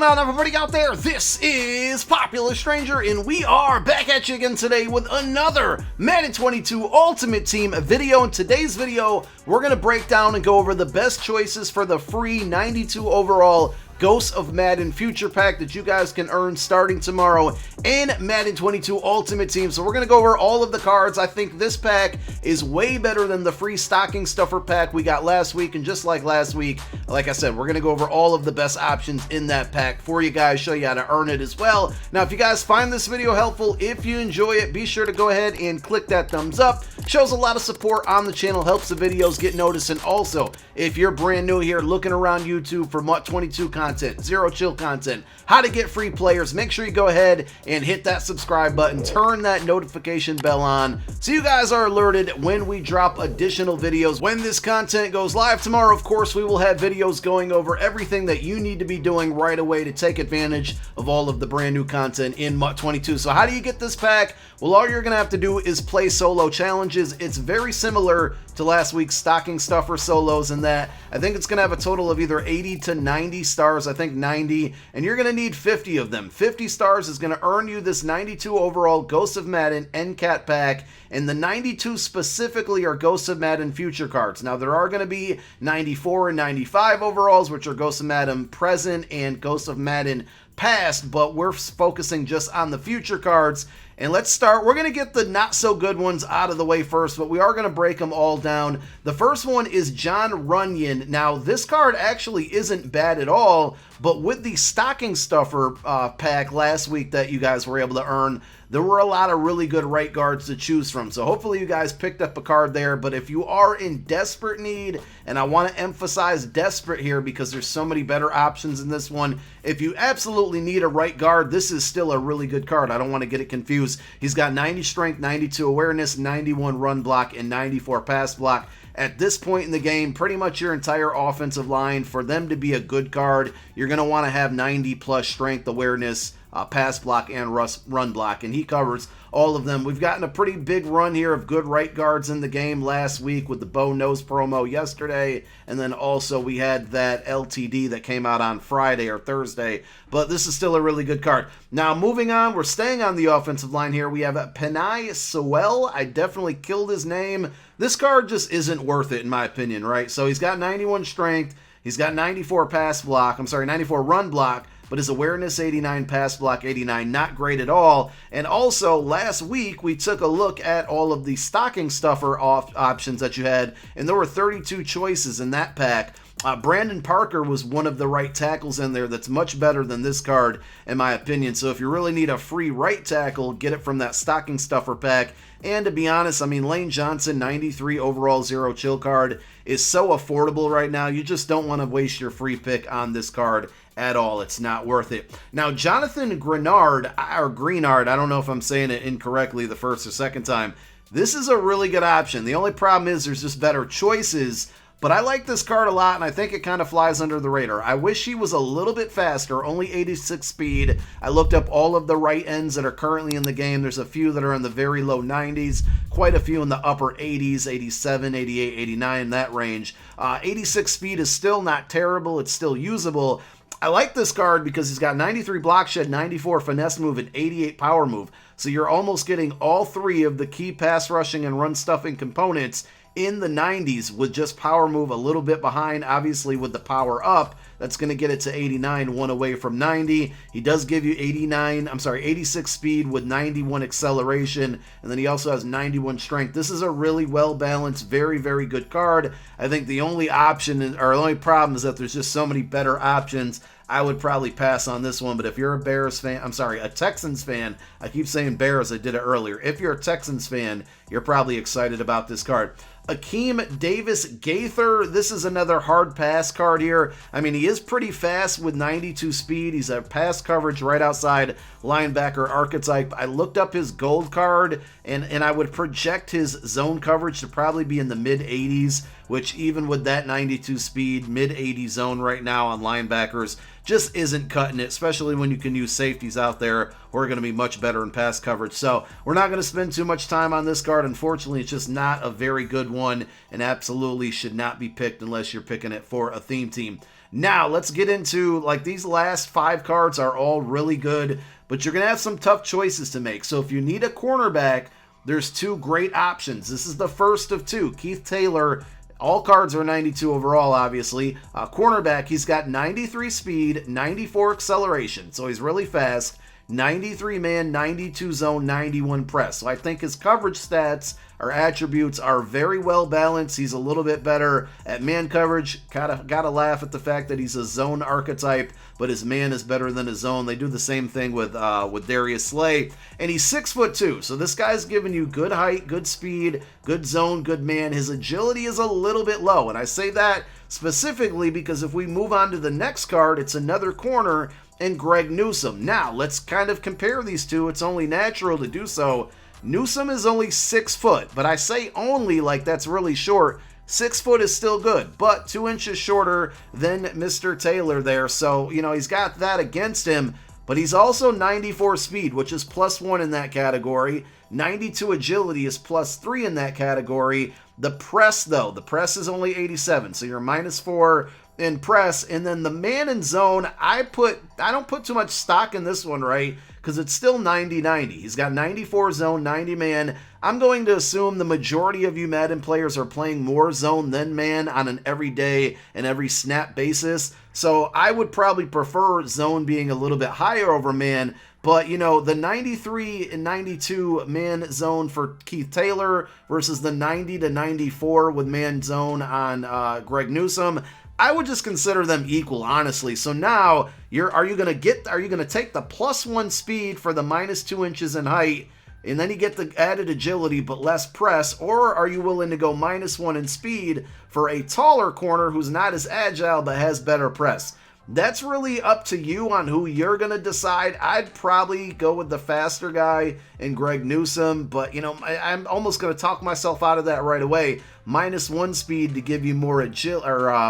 going on, everybody out there? This is Popular Stranger, and we are back at you again today with another Madden 22 Ultimate Team video. In today's video, we're going to break down and go over the best choices for the free 92 overall Ghosts of Madden Future Pack that you guys can earn starting tomorrow in Madden 22 Ultimate Team. So we're going to go over all of the cards. I think this pack is way better than the free stocking stuffer pack we got last week. And just like last week, like I said, we're going to go over all of the best options in that pack for you guys, show you how to earn it as well. Now, if you guys find this video helpful, if you enjoy it, be sure to go ahead and click that thumbs up. Shows a lot of support on the channel, helps the videos get noticed. And also, if you're brand new here looking around YouTube for MUT 22 content, Zero Chill content, how to get free players, make sure you go ahead and hit that subscribe button, turn that notification bell on so you guys are alerted when we drop additional videos. When this content goes live tomorrow, of course, we will have videos going over everything that you need to be doing right away to take advantage of all of the brand new content in MUT 22. So how do you get this pack? Well, all you're going to have to do is play solo challenges. It's very similar to last week's stocking stuffer solos in that I think it's going to have a total of either 80 to 90 stars, I think 90, and you're going to need 50 of them. 50 stars is going to earn you this 92 overall Ghosts of Madden NCAT pack, and the 92 specifically are Ghosts of Madden future cards. Now, there are going to be 94 and 95 overalls, which are Ghosts of Madden present and Ghosts of Madden past, but we're focusing just on the future cards. And let's start. We're going to get the not so good ones out of the way first, but we are going to break them all down. The first one is John Runyon. Now, this card actually isn't bad at all, but with the stocking stuffer pack last week that you guys were able to earn, there were a lot of really good right guards to choose from. So hopefully you guys picked up a card there. But if you are in desperate need, and I want to emphasize desperate here because there's so many better options in this one, if you absolutely need a right guard, this is still a really good card. I don't want to get it confused. He's got 90 strength, 92 awareness, 91 run block, and 94 pass block. At this point in the game, pretty much your entire offensive line, for them to be a good card, you're going to want to have 90 plus strength, awareness, pass block, and run block, and he covers all of them. We've gotten a pretty big run here of good right guards in the game last week with the Bo Nose promo yesterday, and then also we had that LTD that came out on Friday or Thursday, but this is still a really good card. Now, moving on, we're staying on the offensive line here. We have Penei Sewell. I definitely killed his name. This card just isn't worth it, in my opinion, right? So he's got 91 strength, he's got 94 94 run block, but his awareness 89, pass block 89, not great at all. And also, last week, we took a look at all of the stocking stuffer options that you had, and there were 32 choices in that pack. Brandon Parker was one of the right tackles in there that's much better than this card, in my opinion. So if you really need a free right tackle, get it from that stocking stuffer pack. And to be honest, I mean, Lane Johnson, 93 overall Zero Chill card, is so affordable right now. You just don't want to waste your free pick on this card at all. It's not worth it. Now, Jonathan Greenard, I don't know if I'm saying it incorrectly the first or second time. This is a really good option. The only problem is there's just better choices. But I like this card a lot, and I think it kind of flies under the radar. I wish he was a little bit faster, only 86 speed. I looked up all of the right ends that are currently in the game. There's a few that are in the very low 90s, quite a few in the upper 80s, 87, 88, 89, that range. 86 speed is still not terrible. It's still usable. I like this card because he's got 93 block shed, 94 finesse move, and 88 power move. So you're almost getting all three of the key pass rushing and run stuffing components in the 90s with just power move a little bit behind. Obviously with the power up, that's going to get it to 89, one away from 90. He does give you 86 speed with 91 acceleration, and then he also has 91 strength. This is a really well-balanced, very, very good card. I think the only option, or the only problem, is that there's just so many better options. I would probably pass on this one, but if you're a Texans fan, I keep saying Bears, I did it earlier. If you're a Texans fan, you're probably excited about this card. Akeem Davis Gaither, this is another hard pass card here. I mean, he is pretty fast with 92 speed. He's a pass coverage right outside linebacker archetype. I looked up his gold card, and I would project his zone coverage to probably be in the mid-80s, which even with that 92 speed, mid-80 zone right now on linebackers just isn't cutting it, especially when you can use safeties out there who are going to be much better in pass coverage. So we're not going to spend too much time on this card. Unfortunately, it's just not a very good one and absolutely should not be picked unless you're picking it for a theme team. Now, let's get into, like, these last 5 cards are all really good, but you're going to have some tough choices to make. So if you need a cornerback, there's 2 great options. This is the first of 2. Keith Taylor. All cards are 92 overall, obviously. Cornerback, he's got 93 speed, 94 acceleration, so he's really fast. 93 man, 92 zone, 91 press. So I think his coverage stats or attributes are very well balanced. He's a little bit better at man coverage. Gotta laugh at the fact that he's a zone archetype, but his man is better than his zone. They do the same thing with Darius Slay, and he's 6'2". So this guy's giving you good height, good speed, good zone, good man. His agility is a little bit low, and I say that specifically because if we move on to the next card, it's another corner and Greg Newsome. Now, let's kind of compare these two. It's only natural to do so. Newsome is only 6 foot, but I say only like that's really short. 6 foot is still good, but 2 inches shorter than Mr. Taylor there. So, you know, he's got that against him, but he's also 94 speed, which is +1 in that category. 92 agility is +3 in that category. The press, though, the press is only 87, so you're -4 in press. And then the man in zone, I don't put too much stock in this one, right? Because it's still 90-90. He's got 94 zone, 90 man. I'm going to assume the majority of you Madden players are playing more zone than man on an everyday and every snap basis. So I would probably prefer zone being a little bit higher over man. But, you know, the 93 and 92 man zone for Keith Taylor versus the 90 to 94 with man zone on Greg Newsome, I would just consider them equal, honestly. So now, are you going to take the +1 speed for the -2 inches in height, and then you get the added agility but less press, or are you willing to go -1 in speed for a taller corner who's not as agile but has better press? That's really up to you on who you're going to decide. I'd probably go with the faster guy in Greg Newsome, but, you know, I'm almost going to talk myself out of that right away. -1 speed to give you more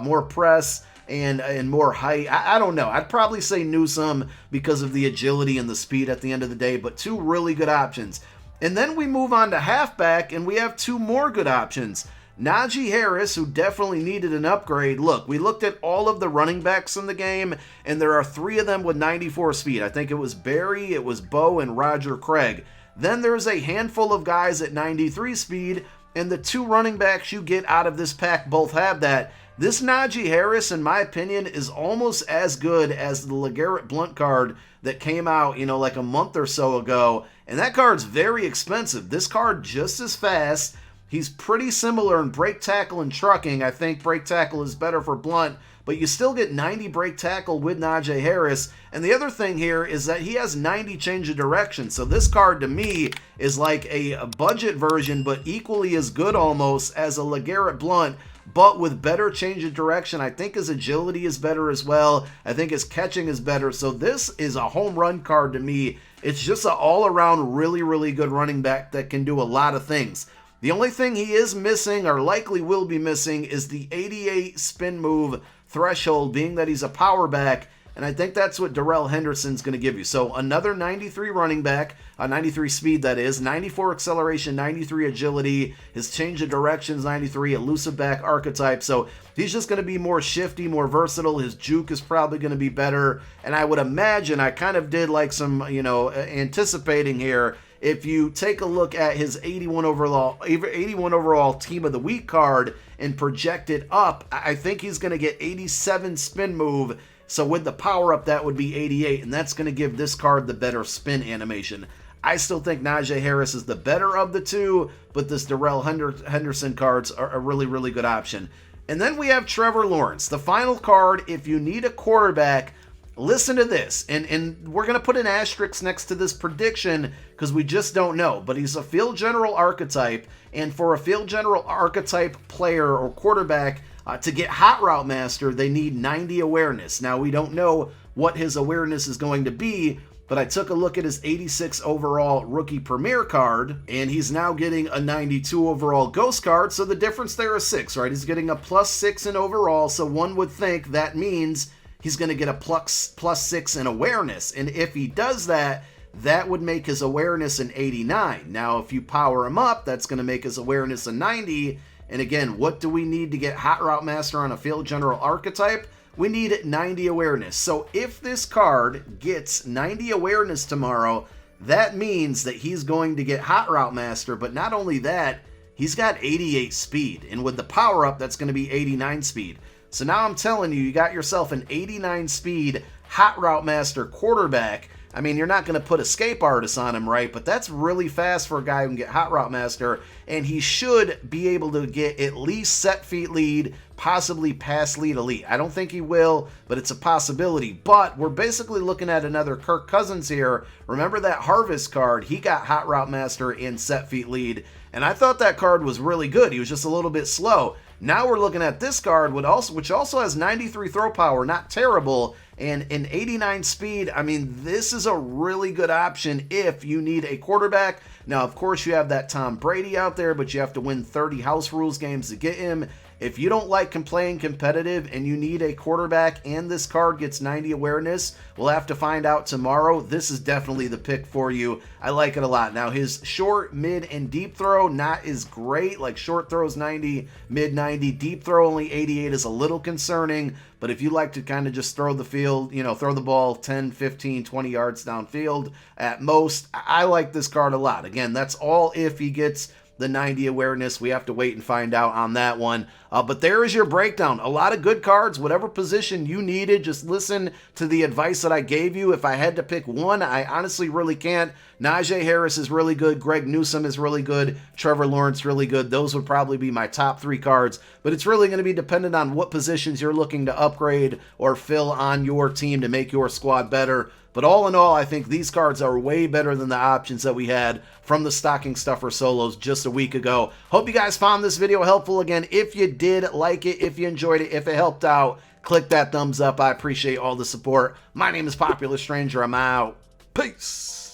more press and more height. I don't know. I'd probably say Newsome because of the agility and the speed at the end of the day, but 2 really good options. And then we move on to halfback, and we have 2 more good options. Najee Harris, who definitely needed an upgrade. Look, we looked at all of the running backs in the game, and there are 3 of them with 94 speed. I think it was Barry, it was Bo, and Roger Craig. Then there's a handful of guys at 93 speed, and the 2 running backs you get out of this pack both have that. This Najee Harris, in my opinion, is almost as good as the LeGarrette Blount card that came out, you know, like a month or so ago, and that card's very expensive. This card just as fast. He's pretty similar in break tackle and trucking. I think break tackle is better for Blount, but you still get 90 break tackle with Najee Harris. And the other thing here is that he has 90 change of direction. So this card to me is like a budget version, but equally as good almost as a LeGarrette Blount, but with better change of direction. I think his agility is better as well. I think his catching is better. So this is a home run card to me. It's just an all-around really, really good running back that can do a lot of things. The only thing he is missing, or likely will be missing, is the 88 spin move threshold, being that he's a power back, and I think that's what Darrell Henderson's going to give you. So another 93 running back, 93 speed that is, 94 acceleration, 93 agility, his change of directions 93, elusive back archetype. So he's just going to be more shifty, more versatile. His juke is probably going to be better, and I would imagine, I kind of did like some, you know, anticipating here. If you take a look at his 81 overall Team of the Week card and project it up, I think he's going to get 87 spin move. So with the power up, that would be 88, and that's going to give this card the better spin animation. I still think Najee Harris is the better of the 2, but this Darrell Henderson cards are a really, really good option. And then we have Trevor Lawrence, the final card. If you need a quarterback, listen to this, and we're going to put an asterisk next to this prediction because we just don't know, but he's a field general archetype, and for a field general archetype player or quarterback to get Hot Route Master, they need 90 awareness. Now, we don't know what his awareness is going to be, but I took a look at his 86 overall rookie premier card, and he's now getting a 92 overall ghost card, so the difference there is 6, right? He's getting a +6 in overall, so one would think that means he's going to get a +6 in awareness. And if he does that, that would make his awareness an 89. Now, if you power him up, that's going to make his awareness a 90. And again, what do we need to get Hot Route Master on a Field General archetype? We need 90 awareness. So if this card gets 90 awareness tomorrow, that means that he's going to get Hot Route Master. But not only that, he's got 88 speed. And with the power up, that's going to be 89 speed. So now I'm telling you, you got yourself an 89 speed Hot Route Master quarterback. I mean, you're not going to put Escape Artist on him, right? But that's really fast for a guy who can get Hot Route Master, and he should be able to get at least set feet lead, possibly pass lead elite. I don't think he will, but it's a possibility. But we're basically looking at another Kirk Cousins here. Remember that Harvest card? He got Hot Route Master in set feet lead, and I thought that card was really good. He was just a little bit slow. Now we're looking at this card, which also has 93 throw power, not terrible, and an 89 speed. I mean, this is a really good option if you need a quarterback. Now, of course, you have that Tom Brady out there, but you have to win 30 house rules games to get him. If you don't like playing competitive and you need a quarterback and this card gets 90 awareness, we'll have to find out tomorrow. This is definitely the pick for you. I like it a lot. Now, his short, mid, and deep throw, not as great. Like short throws 90, mid 90, deep throw only 88 is a little concerning. But if you like to kind of just throw the field, throw the ball 10, 15, 20 yards downfield at most, I like this card a lot. Again, that's all if he gets the 90 awareness. We have to wait and find out on that one. But there is your breakdown. A lot of good cards, whatever position you needed. Just listen to the advice that I gave you. If I had to pick one, I honestly really can't. Najee Harris is really good. Greg Newsome is really good. Trevor Lawrence really good. Those would probably be my top 3 cards. But it's really going to be dependent on what positions you're looking to upgrade or fill on your team to make your squad better. But all in all, I think these cards are way better than the options that we had from the Stocking Stuffer solos just a week ago. Hope you guys found this video helpful. Again, if you did like it, if you enjoyed it, if it helped out, click that thumbs up. I appreciate all the support. My name is Popular Stranger. I'm out. Peace.